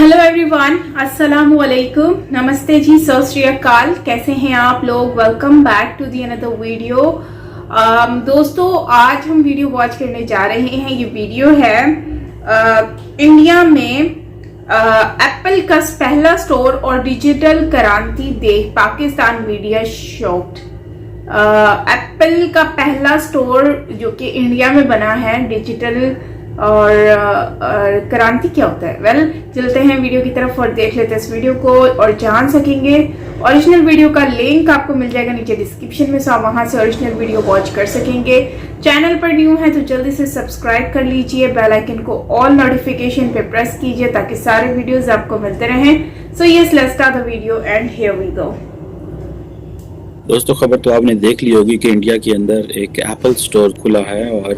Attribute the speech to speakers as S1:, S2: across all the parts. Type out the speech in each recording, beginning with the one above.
S1: Hello everyone, अस्सलाम वालेकुम, नमस्ते जी, सत श्री अकाल। कैसे हैं आप लोग? Welcome back to the another video. दोस्तों, आज हम वीडियो वॉच करने जा रहे हैं। ये वीडियो है इंडिया में एप्पल का पहला स्टोर और डिजिटल क्रांति देख पाकिस्तान मीडिया शॉक्ड। एप्पल का पहला स्टोर जो कि इंडिया में बना है, डिजिटल और क्रांति क्या होता है? वेल, चलते हैं वीडियो की तरफ और देख लेते हैं इस वीडियो को और जान सकेंगे। ओरिजिनल वीडियो का लिंक आपको मिल जाएगा नीचे डिस्क्रिप्शन में, सो आप वहां से ओरिजिनल वीडियो वॉच कर सकेंगे। चैनल पर न्यू है तो जल्दी से सब्सक्राइब कर लीजिए, बेल आइकन को ऑल नोटिफिकेशन पे प्रेस कीजिए ताकि सारे वीडियोस आपको मिलते रहें। So yes, let's start the video and here we go.
S2: दोस्तों, खबर तो आपने देख ली होगी कि इंडिया के अंदर एक एप्पल स्टोर खुला है और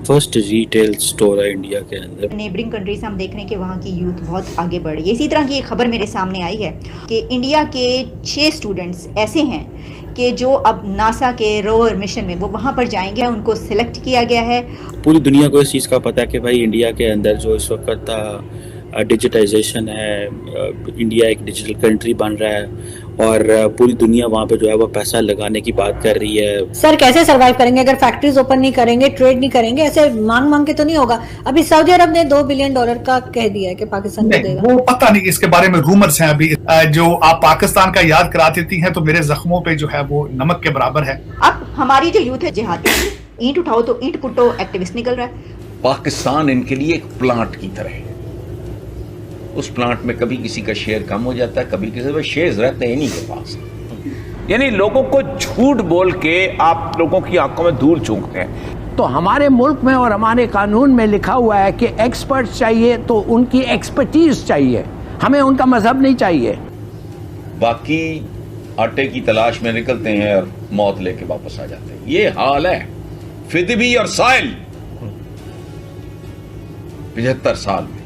S2: फर्स्ट रिटेल स्टोर है इंडिया के अंदर।
S3: नेबरिंग कंट्रीज हम देख रहे हैं कि वहाँ की यूथ बहुत आगे बढ़ रही है। इसी तरह की एक खबर मेरे सामने आई है कि इंडिया के 6 स्टूडेंट्स ऐसे हैं कि जो अब नासा के रोवर मिशन में वो वहाँ पर जाएंगे, उनको सिलेक्ट किया गया है।
S2: पूरी दुनिया को इस चीज़ का पता है कि भाई इंडिया के अंदर जो इस वक्त डिजिटाइजेशन है, इंडिया एक डिजिटल कंट्री बन रहा है और पूरी दुनिया वहाँ पे जो है वो पैसा लगाने की बात कर रही है।
S4: सर, कैसे सरवाइव करेंगे अगर फैक्ट्रीज ओपन नहीं करेंगे, ट्रेड नहीं करेंगे? ऐसे मांग मांग के तो नहीं होगा। अभी सऊदी अरब ने $2 बिलियन का कह दिया है कि पाकिस्तान को देगा।
S5: वो पता नहीं, इसके बारे में रूमर्स हैं अभी। जो आप पाकिस्तान का याद करा देती हैं तो मेरे जख्मों पे जो है वो नमक के बराबर है।
S3: अब हमारी जो यूथ है जिहादी, ईंट उठाओ तो ईंट कुटो एक्टिविस्ट निकल रहा है।
S6: पाकिस्तान इनके लिए एक प्लांट की तरह है। उस प्लांट में कभी किसी का शेयर कम हो जाता है, कभी किसी का शेयर रहते हैं इन्हीं के पास।
S7: यानी लोगों को झूठ बोल के आप लोगों की आंखों में धूल झोंकते हैं।
S8: तो हमारे मुल्क में और हमारे कानून में लिखा हुआ है कि एक्सपर्ट चाहिए तो उनकी एक्सपर्टीज चाहिए, हमें उनका मजहब नहीं चाहिए।
S6: बाकी आटे की तलाश में निकलते हैं और मौत लेके वापस आ जाते हैं। ये हाल है फिदबी और साइल 75 साल में।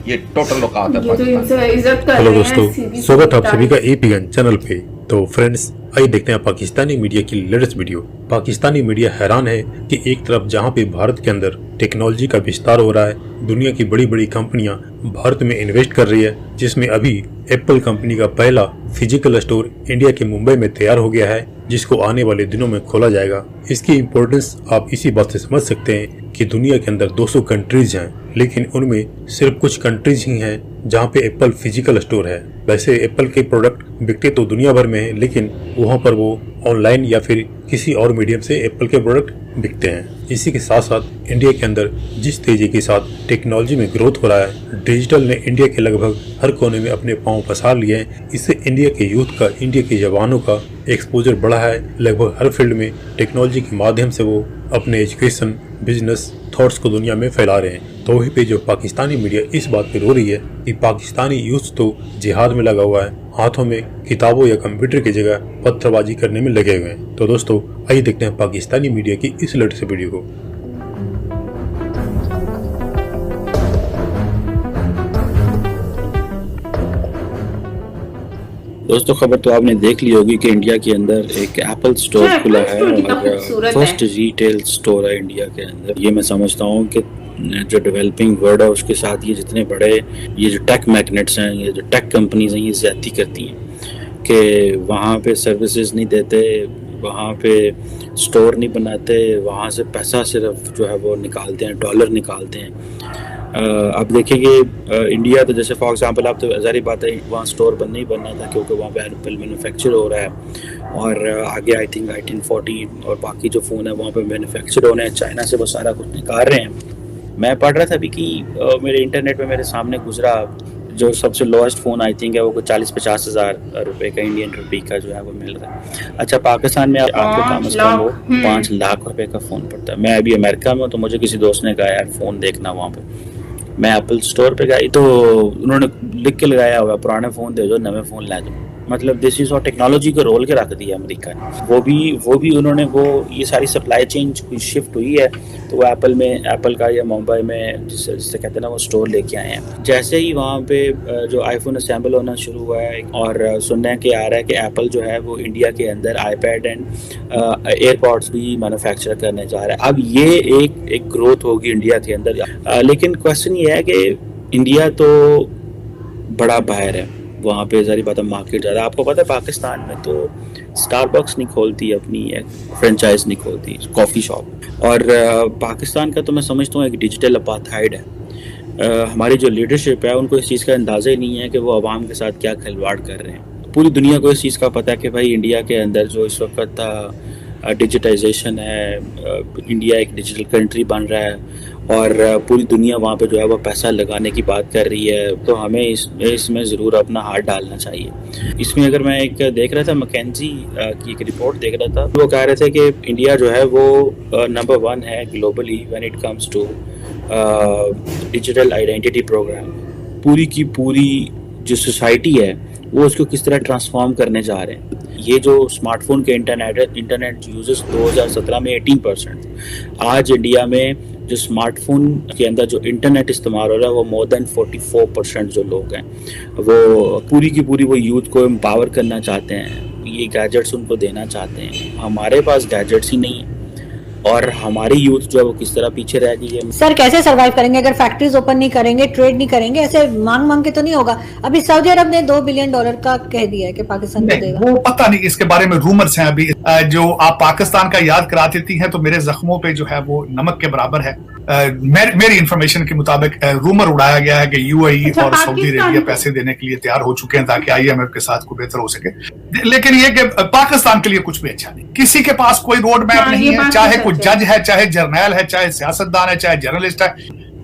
S6: ये टोटल औकात है पाकिस्तान।
S9: हेलो दोस्तों, स्वागत है आप सभी का एपीएन चैनल पे। तो फ्रेंड्स, आइए देखते हैं पाकिस्तानी मीडिया की लेटेस्ट वीडियो। पाकिस्तानी मीडिया हैरान है कि एक तरफ जहां पे भारत के अंदर टेक्नोलॉजी का विस्तार हो रहा है, दुनिया की बड़ी बड़ी कंपनियां भारत में इन्वेस्ट कर रही है, जिसमें अभी एप्पल कंपनी का पहला फिजिकल स्टोर इंडिया के मुंबई में तैयार हो गया है, जिसको आने वाले दिनों में खोला जाएगा। इसकी इम्पोर्टेंस आप इसी बात से समझ सकते हैं कि दुनिया के अंदर 200 कंट्रीज हैं, लेकिन उनमें सिर्फ कुछ कंट्रीज ही हैं जहां पे एप्पल फिजिकल स्टोर है। वैसे एप्पल के प्रोडक्ट बिकते तो दुनिया भर में है, लेकिन वहां पर वो ऑनलाइन या फिर किसी और मीडियम से एप्पल के प्रोडक्ट बिकते हैं। इसी के साथ साथ इंडिया के अंदर जिस तेजी के साथ टेक्नोलॉजी में ग्रोथ हो रहा है, डिजिटल ने इंडिया के लगभग हर कोने में अपने पांव पसार लिए हैं। इससे इंडिया के यूथ का, इंडिया के जवानों का एक्सपोजर बढ़ा है। लगभग हर फील्ड में टेक्नोलॉजी के माध्यम से वो अपने एजुकेशन, बिजनेस, थॉट्स को दुनिया में फैला रहे हैं। तो वहीं पे जो पाकिस्तानी मीडिया इस बात पे रो रही है कि पाकिस्तानी यूथ तो जिहाद में लगा हुआ है, हाथों में किताबों या कंप्यूटर की जगह पत्थरबाजी करने में लगे हुए हैं। तो दोस्तों, आइए देखते हैं पाकिस्तानी मीडिया की इस लेटेस्ट वीडियो को।
S2: दोस्तों, खबर तो आपने देख ली होगी कि इंडिया के अंदर एक एप्पल स्टोर खुला है और फर्स्ट रिटेल स्टोर है इंडिया के अंदर। ये मैं समझता हूँ कि जो डेवलपिंग वर्ल्ड है उसके साथ ये जितने बड़े ये जो टेक मैग्नेट्स हैं, ये जो टेक कंपनीज हैं, ये ज्यादती करती हैं कि वहाँ पे सर्विसेज नहीं देते, वहाँ पे स्टोर नहीं बनाते, वहाँ से पैसा सिर्फ जो है वो निकालते हैं, डॉलर निकालते हैं। अब देखिए इंडिया तो जैसे फॉर एग्जांपल, आप तो ज़ाहिर बात है वहाँ स्टोर बनना ही बनना था क्योंकि वहाँ पे एप्पल मैन्युफैक्चर हो रहा है और आगे आई थिंक i10 और बाकी जो फ़ोन है वहाँ पे मैन्युफैक्चर होने हैं। चाइना से वो सारा कुछ निकाल रहे हैं। मैं पढ़ रहा था अभी कि मेरे इंटरनेट पे मेरे सामने गुजरा जो सबसे लोएस्ट फ़ोन आई थिंक है वो 40-50 हज़ार रुपये का, इंडियन रुपये का जो है वो मिल रहा है। अच्छा, पाकिस्तान में आपको कम से कम वो 5 लाख रुपए का फ़ोन पड़ता है। मैं अभी अमेरिका में, तो मुझे किसी दोस्त ने कहा यार फ़ोन देखना वहाँ पे। मैं एप्पल स्टोर पे गई तो उन्होंने लिख के लगाया हुआ पुराने फ़ोन दे दो, नए फ़ोन ला दो। मतलब दिस इज और टेक्नोलॉजी को रोल के रख दिया अमेरिका ने। वो भी उन्होंने वो ये सारी सप्लाई चेन शिफ्ट हुई है तो वो एप्पल का या मुंबई में जिससे कहते हैं ना वो स्टोर लेके आए हैं। जैसे ही वहाँ पे जो आईफोन असेंबल होना शुरू हुआ है और सुनने के आ रहा है कि एप्पल जो है वो इंडिया के अंदर आईपैड एंड एयरपॉड्स भी मैन्युफैक्चर करने जा रहा है। अब ये एक ग्रोथ होगी इंडिया के अंदर। लेकिन क्वेश्चन ये है कि इंडिया तो बड़ा बाहर है, वहाँ पे सारी बात मार्केट ज़्यादा। आपको पता है पाकिस्तान में तो स्टारबक्स नहीं खोलती, अपनी एक फ्रेंचाइज नहीं खोलती कॉफ़ी शॉप। और पाकिस्तान का तो मैं समझता हूँ एक डिजिटल अपार्थाइड है। हमारी जो लीडरशिप है उनको इस चीज़ का अंदाज़ा ही नहीं है कि वो आवाम के साथ क्या खिलवाड़ कर रहे हैं। पूरी दुनिया को इस चीज़ का पता है कि भाई इंडिया के अंदर जो इस वक्त डिजिटाइजेशन है, इंडिया एक डिजिटल कंट्री बन रहा है और पूरी दुनिया वहाँ पे जो है वो पैसा लगाने की बात कर रही है। तो हमें इसमें ज़रूर अपना हाथ डालना चाहिए। इसमें अगर मैं एक देख रहा था, मैकेंजी की एक रिपोर्ट देख रहा था, वो कह रहे थे कि इंडिया जो है वो नंबर 1 है globally when it comes to digital identity program. पूरी की पूरी जो सोसाइटी है वो उसको किस तरह ट्रांसफॉर्म करने जा रहे हैं। ये जो स्मार्टफोन के इंटरनेट यूजर्स 2017 में 18%, आज इंडिया में जो स्मार्टफोन के अंदर जो इंटरनेट इस्तेमाल हो रहा है वो मोर देन 44% जो लोग हैं वो पूरी की पूरी वो यूथ को एम्पावर करना चाहते हैं, ये गैजेट्स उनको देना चाहते हैं। हमारे पास गैजेट्स ही नहीं है और हमारी यूथ जो है वो किस तरह पीछे रह गई है।
S4: सर कैसे सरवाइव करेंगे अगर फैक्ट्रीज ओपन नहीं करेंगे, ट्रेड नहीं करेंगे? ऐसे मांग के तो नहीं होगा। अभी सऊदी अरब ने $2 बिलियन का कह दिया है कि पाकिस्तान को देगा।
S5: वो पता नहीं, इसके बारे में रूमर्स हैं अभी। जो आप पाकिस्तान का याद करा देती हैं तो मेरे जख्मों पे जो है वो नमक के बराबर है। मेरी इंफॉर्मेशन के मुताबिक रूमर उड़ाया गया है कि यूएई और सऊदी अरेबिया पैसे देने के लिए तैयार हो चुके हैं ताकि IMF के साथ को बेहतर हो सके। लेकिन ये कि पाकिस्तान के लिए कुछ भी अच्छा नहीं, किसी के पास कोई रोड मैप नहीं है, चाहे कोई जज है, चाहे जर्नैल है, चाहे सियासतदान है, चाहे जर्नलिस्ट है।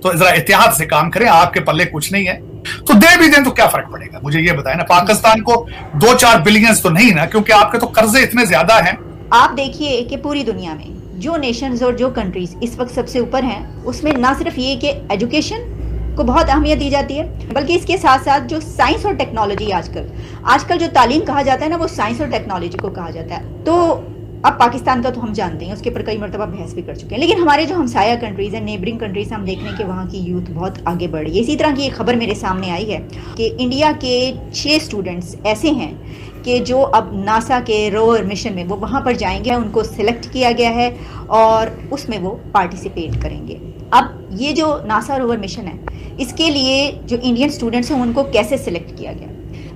S5: तो जरा एहतियात से काम करें, आपके पल्ले कुछ नहीं है तो दे भी दें तो क्या फर्क पड़ेगा। मुझे ये बताएं ना, पाकिस्तान को 2-4 बिलियन तो नहीं ना, क्योंकि आपके तो कर्जे इतने ज्यादा हैं।
S3: आप देखिए कि पूरी दुनिया में जो नेशंस और जो कंट्रीज इस वक्त सबसे ऊपर हैं, उसमें ना सिर्फ ये कि एजुकेशन को बहुत अहमियत दी जाती है, बल्कि इसके साथ साथ जो साइंस और टेक्नोलॉजी आजकल जो तालीम कहा जाता है ना, वो साइंस और टेक्नोलॉजी को कहा जाता है। तो अब पाकिस्तान का तो हम जानते हैं, उसके ऊपर कई मरतबा बहस भी कर चुके हैं। लेकिन हमारे जो हमसाया कंट्रीज हैं, नेबरिंग कंट्रीज, हम देख रहे हैं कि वहाँ की यूथ बहुत आगे बढ़ रही है। इसी तरह की एक खबर मेरे सामने आई है कि इंडिया के 6 स्टूडेंट्स ऐसे हैं कि जो अब नासा के रोवर मिशन में वो वहाँ पर जाएंगे, उनको सिलेक्ट किया गया है और उसमें वो पार्टिसिपेट करेंगे। अब ये जो नासा रोवर मिशन है, इसके लिए जो इंडियन स्टूडेंट्स हैं उनको कैसे सिलेक्ट किया गया?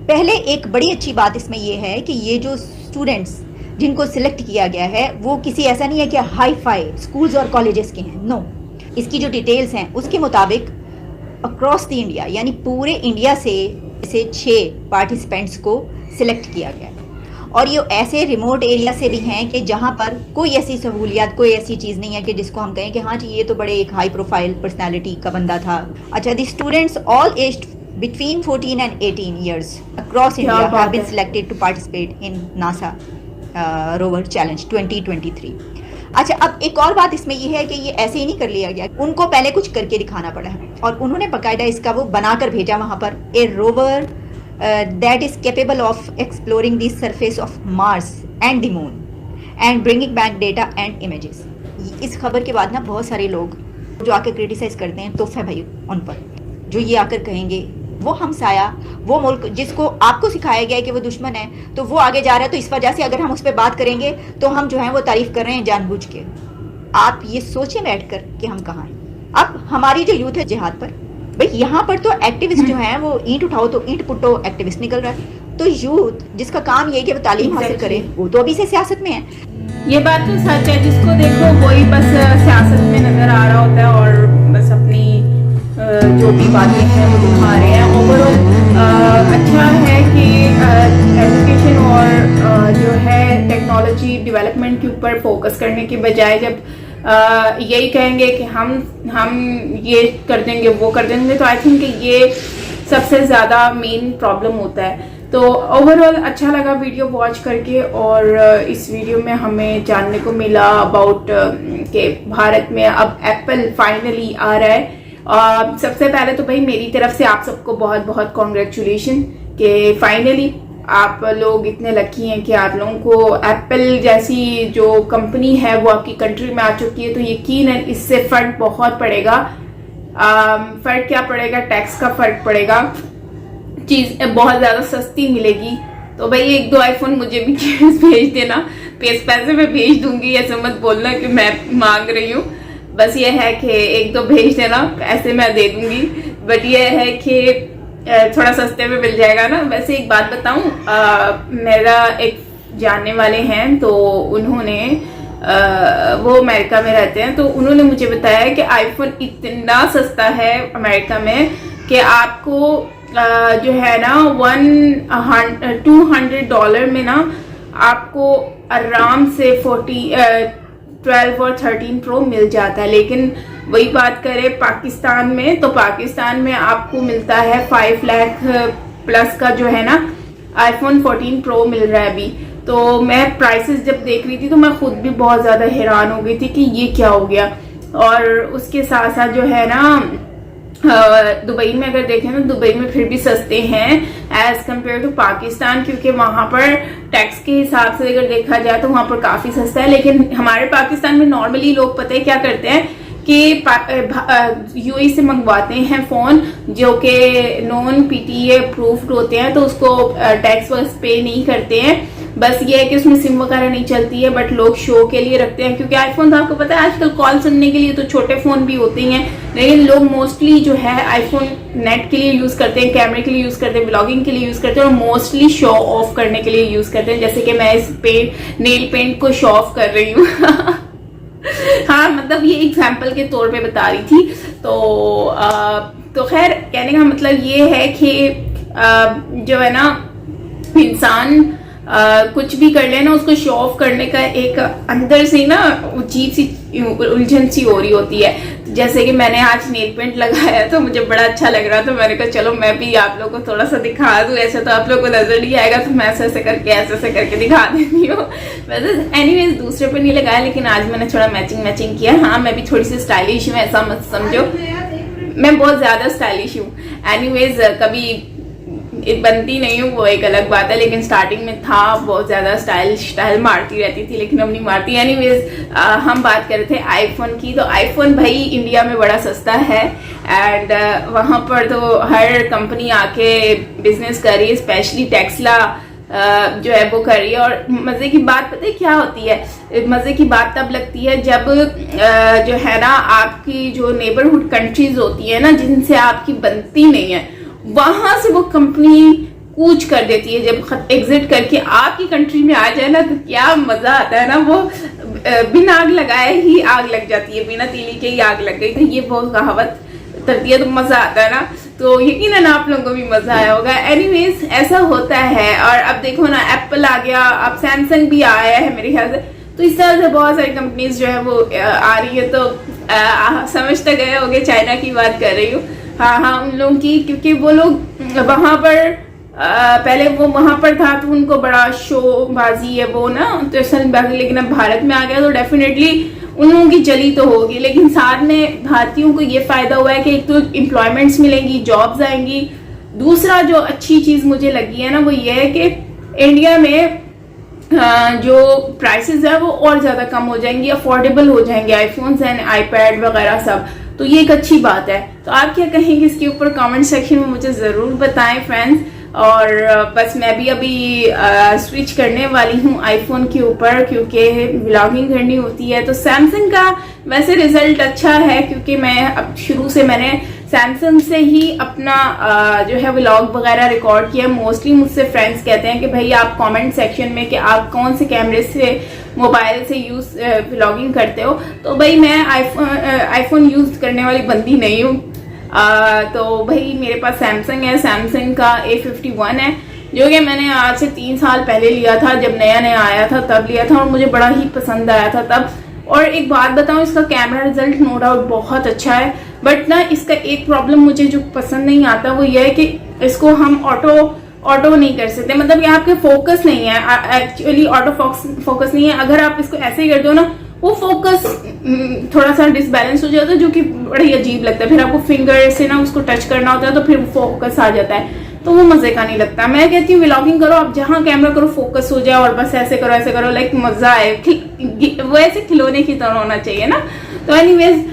S3: पहले एक बड़ी अच्छी बात इसमें ये है कि ये जो स्टूडेंट्स जिनको सिलेक्ट किया गया है वो किसी ऐसा नहीं है कि हाई फाई स्कूल्स और कॉलेजेस के हैं। नो, इसकी जो डिटेल्स हैं उसके मुताबिक अक्रॉस द इंडिया, यानी पूरे इंडिया से 6 पार्टिसिपेंट्स को सिलेक्ट किया गया है। और ये ऐसे रिमोट एरिया से भी हैं कि जहाँ पर कोई ऐसी सहूलियात, कोई ऐसी चीज़ नहीं है कि जिसको हम कहें कि हाँ जी ये तो बड़े एक हाई प्रोफाइल पर्सनैलिटी का बंदा था। अच्छा, the students all aged between 14 and 18 years across India have been selected to participate in NASA rover challenge 2023। अच्छा, अब एक और बात इसमें ये है कि ये ऐसे ही नहीं कर लिया गया, उनको पहले कुछ करके दिखाना पड़ा है और उन्होंने बाकायदा इसका वो बनाकर भेजा वहाँ पर, a rover that is capable of exploring the surface of Mars and the moon and bringing back data and images. इस खबर के बाद ना बहुत सारे लोग जो आकर क्रिटिसाइज करते हैं, तोहफे भाई उन पर, जो ये आकर कहेंगे वो हमसाया, वो मुल्क जिसको आपको सिखाया गया है कि वो दुश्मन है, तो वो आगे जा रहा है, तो इस वजह से अगर हम उस पर बात करेंगे तो हम जो है वो तारीफ कर रहे हैं जानबूझ के। आप ये सोचें बैठकर कि हम कहाँ हैं। अब हमारी जो यूथ है जिहाद पर, भाई यहाँ पर तो एक्टिविस्ट जो हैं वो ईंट उठाओ तो ईंट पुट्टो एक्टिविस्ट निकल रहा है। तो यूथ जिसका काम ये है कि वो तालीम हासिल करे, वो तो अभी से सियासत में है।
S1: ये बात तो सच है, जिसको देखो वही बस सियासत में नजर आ रहा होता है और बस अपनी जो भी बातें हैं वो दिखा रहे हैं। ओवरऑल अच्छा है कि एजुकेशन और जो है टेक्नोलॉजी डेवलपमेंट के ऊपर फोकस करने की बजाय जब यही कहेंगे कि हम ये कर देंगे वो कर देंगे, तो आई थिंक ये सबसे ज़्यादा मेन प्रॉब्लम होता है। तो ओवरऑल अच्छा लगा वीडियो वॉच करके, और इस वीडियो में हमें जानने को मिला अबाउट कि भारत में अब एप्पल फाइनली आ रहा है। सबसे पहले तो भाई मेरी तरफ से आप सबको बहुत बहुत कॉन्ग्रेचुलेशन कि फाइनली आप लोग इतने लकी हैं कि आप लोगों को एप्पल जैसी जो कंपनी है वो आपकी कंट्री में आ चुकी है। तो यकीनन इससे फ़र्क बहुत पड़ेगा। फ़र्क क्या पड़ेगा? टैक्स का फ़र्क पड़ेगा, चीज़ बहुत ज़्यादा सस्ती मिलेगी। तो भाई 1-2 आईफोन मुझे भी भेज देना, पैसे में भेज दूंगी, ऐसे मत बोलना कि मैं मांग रही हूँ। बस ये है कि 1-2 भेज देना, ऐसे मैं दे दूंगी। बट ये है कि थोड़ा सस्ते में मिल जाएगा ना। वैसे एक बात बताऊं, मेरा एक जानने वाले हैं, तो उन्होंने वो अमेरिका में रहते हैं, तो उन्होंने मुझे बताया कि आईफोन इतना सस्ता है अमेरिका में कि आपको जो है ना $200 में ना आपको आराम से 12 और 13 प्रो मिल जाता है। लेकिन वही बात करें पाकिस्तान में, तो पाकिस्तान में आपको मिलता है 5 लाख प्लस का जो है ना आईफोन 14 प्रो मिल रहा है अभी। तो मैं प्राइसेस जब देख रही थी तो मैं खुद भी बहुत ज़्यादा हैरान हो गई थी कि ये क्या हो गया। और उसके साथ साथ जो है ना दुबई में अगर देखें ना, दुबई में फिर भी सस्ते हैं एज कम्पेयर टू पाकिस्तान, क्योंकि वहां पर टैक्स के हिसाब से अगर देखा जाए तो वहां पर काफी सस्ता है। लेकिन हमारे पाकिस्तान में नॉर्मली लोग पता है क्या करते हैं कि यूएई से मंगवाते हैं फोन जो कि नॉन पीटीए अप्रूव्ड होते हैं, तो उसको टैक्स वैक्स पे नहीं करते हैं। बस ये है कि उसमें सिम वगैरह नहीं चलती है, बट लोग शो के लिए रखते हैं, क्योंकि आईफोन आपको पता है आजकल कॉल सुनने के लिए तो छोटे फोन भी होते ही हैं, लेकिन लोग मोस्टली जो है आईफोन नेट के लिए यूज करते हैं, कैमरे के लिए यूज करते हैं, ब्लॉगिंग के लिए यूज करते हैं और मोस्टली शो ऑफ करने के लिए यूज करते हैं। जैसे कि मैं इस नेल पेंट को शो ऑफ कर रही हूँ हाँ, मतलब ये एग्जाम्पल के तौर पे बता रही थी। तो खैर कहने का मतलब ये है कि जो है ना इंसान कुछ भी कर लेना, उसको शो ऑफ करने का एक अंदर से ना अजीब सी उलझन सी हो रही होती है। जैसे कि मैंने आज नेल पेंट लगाया तो मुझे बड़ा अच्छा लग रहा था, मैंने कहा चलो मैं भी आप लोगों को थोड़ा सा दिखा दूं, ऐसे तो आप लोगों को नजर नहीं आएगा, तो मैं ऐसे करके दिखा देती हूँ। वैसे एनीवेज दूसरे पे नहीं लगाया, लेकिन आज मैंने थोड़ा मैचिंग किया। हाँ, मैं भी थोड़ी सी स्टाइलिश हूँ, ऐसा मत समझो मैं बहुत ज्यादा स्टाइलिश हूँ। एनीवेज कभी बनती नहीं हूँ वो एक अलग बात है, लेकिन स्टार्टिंग में था बहुत ज्यादा स्टाइल मारती रहती थी, लेकिन अब नहीं मारती। एनीवेज हम बात कर रहे थे आईफोन की। तो आईफोन भाई इंडिया में बड़ा सस्ता है एंड वहां पर तो हर कंपनी आके बिजनेस कर रही है, स्पेशली टेस्ला जो है वो कर रही है। और मजे की बात पता है क्या होती है, मजे की बात तब लगती है जब जो है ना आपकी जो नेबरहुड कंट्रीज होती है ना, जिनसे आपकी बनती नहीं है, वहां से वो कंपनी कूच कर देती है। जब एग्जिट करके आपकी कंट्री में आ जाए ना तो क्या मजा आता है ना, वो बिना आग लगाए ही आग लग जाती है, बिना तीली के ही आग लग गई। तो ये बहुत कहावत करती है, तो मजा आता है ना, तो यकीनन आप लोगों को भी मजा आया होगा। एनीवेज ऐसा होता है। और अब देखो ना एप्पल आ गया, अब सैमसंग भी आया है मेरे ख्याल से, तो इस तरह से बहुत सारी कंपनीज जो है वो आ रही है। तो समझ तो गए होगे चाइना की बात कर रही हूँ। हाँ, उन लोगों की, क्योंकि वो लोग वहां पर पहले वो वहां पर था तो उनको बड़ा शोबाजी है वो ना, तो लेकिन अब भारत में आ गया तो डेफिनेटली उन लोगों की चली तो होगी। लेकिन साथ में भारतीयों को ये फायदा हुआ है कि एक तो एम्प्लॉयमेंट्स मिलेंगी, जॉब्स आएंगी। दूसरा जो अच्छी चीज मुझे लगी है ना वो ये है कि इंडिया में जो प्राइसेस है वो और ज्यादा कम हो जाएंगी, अफोर्डेबल हो जाएंगे आईफोन्स एंड आईपैड वगैरह सब। तो ये एक अच्छी बात है। तो आप क्या कहेंगे इसके ऊपर कमेंट सेक्शन में मुझे जरूर बताएं फ्रेंड्स। और बस मैं भी अभी स्विच करने वाली हूँ आईफोन के ऊपर, क्योंकि व्लॉगिंग करनी होती है। तो सैमसंग का वैसे रिजल्ट अच्छा है, क्योंकि मैं अब शुरू से मैंने सैमसंग से ही अपना जो है व्लॉग वगैरह रिकॉर्ड किया। मोस्टली मुझसे फ्रेंड्स कहते हैं कि भाई आप कमेंट सेक्शन में कि आप कौन से कैमरे से मोबाइल से व्लॉगिंग करते हो। तो भाई मैं आईफोन यूज करने वाली बंदी नहीं हूँ। तो भाई मेरे पास सैमसंग है, सैमसंग का A51 है, जो कि मैंने आज से 3 साल पहले लिया था, जब नया आया था तब लिया था, और मुझे बड़ा ही पसंद आया था तब। और एक बात बताऊं, इसका कैमरा रिजल्ट नो डाउट बहुत अच्छा है, बट ना इसका एक प्रॉब्लम मुझे जो पसंद नहीं आता वो ये है कि इसको हम ऑटो नहीं कर सकते। मतलब यहाँ पे फोकस नहीं है, एक्चुअली ऑटो फोकस नहीं है। अगर आप इसको ऐसे ही कर दो ना, वो फोकस थोड़ा सा डिसबैलेंस हो जाता है, जो कि बड़ा ही अजीब लगता है। फिर आपको फिंगर से ना उसको टच करना होता है, तो फिर फोकस आ जाता है, तो वो मजे का नहीं लगता। मैं कहती हूँ व्लॉगिंग करो, आप जहाँ कैमरा करो फोकस हो जाए, और बस ऐसे करो लाइक मजा आए, वो ऐसे खिलौने की तरह होना चाहिए ना। तो एनीवेज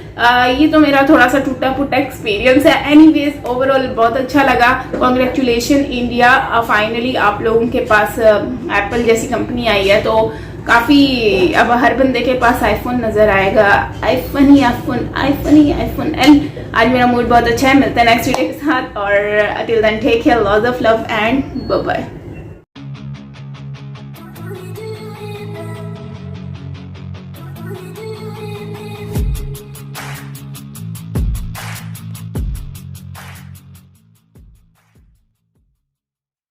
S1: ये तो मेरा थोड़ा सा टूटा फूटा एक्सपीरियंस है। एनीवेज ओवरऑल बहुत अच्छा लगा। कॉन्ग्रेचुलेशन इंडिया, फाइनली आप लोगों के पास एप्पल जैसी कंपनी आई है। तो काफ़ी अब हर बंदे के पास आईफोन नज़र आएगा, iPhone he iPhone, iPhone he iPhone. And आज मेरा मूड बहुत अच्छा है। मिलते हैं नेक्स्ट वीडियो के साथ और till then take care, lots of love and bye bye.